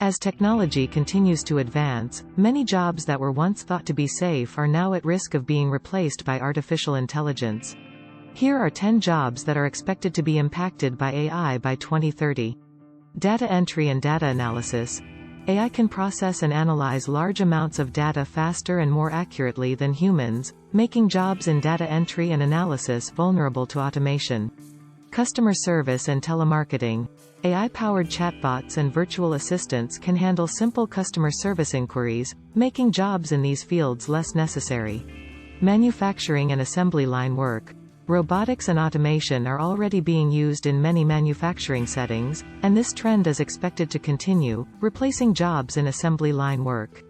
As technology continues to advance, many jobs that were once thought to be safe are now at risk of being replaced by artificial intelligence. Here are 10 jobs that are expected to be impacted by AI by 2030. Data entry and data analysis. AI can process and analyze large amounts of data faster and more accurately than humans, making jobs in data entry and analysis vulnerable to automation. Customer service and telemarketing. AI-powered chatbots and virtual assistants can handle simple customer service inquiries, making jobs in these fields less necessary. Manufacturing and assembly line work. Robotics and automation are already being used in many manufacturing settings, and this trend is expected to continue, replacing jobs in assembly line work.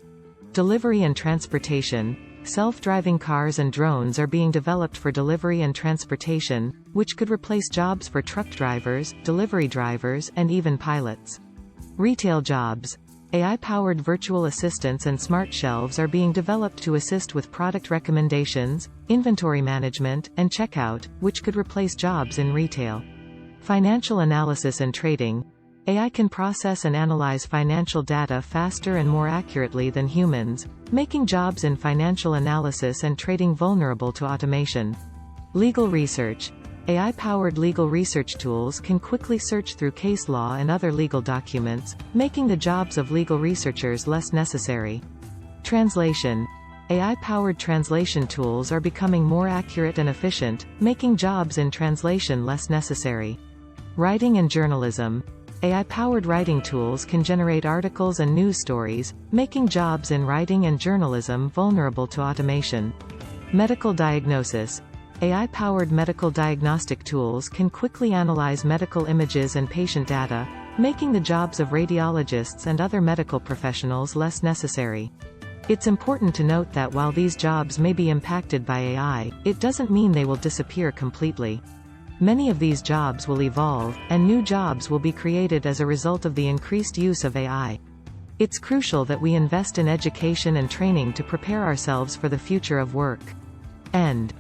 Delivery and transportation. Self-driving cars and drones are being developed for delivery and transportation, which could replace jobs for truck drivers, delivery drivers, and even pilots. Retail jobs. AI-powered virtual assistants and smart shelves are being developed to assist with product recommendations, inventory management, and checkout, which could replace jobs in retail. Financial analysis and trading. AI can process and analyze financial data faster and more accurately than humans, making jobs in financial analysis and trading vulnerable to automation. Legal research. AI-powered legal research tools can quickly search through case law and other legal documents, making the jobs of legal researchers less necessary. Translation. AI-powered translation tools are becoming more accurate and efficient, making jobs in translation less necessary. Writing and journalism. AI-powered writing tools can generate articles and news stories, making jobs in writing and journalism vulnerable to automation. Medical diagnosis. AI-powered medical diagnostic tools can quickly analyze medical images and patient data, making the jobs of radiologists and other medical professionals less necessary. It's important to note that while these jobs may be impacted by AI, it doesn't mean they will disappear completely. Many of these jobs will evolve, and new jobs will be created as a result of the increased use of AI. It's crucial that we invest in education and training to prepare ourselves for the future of work. End.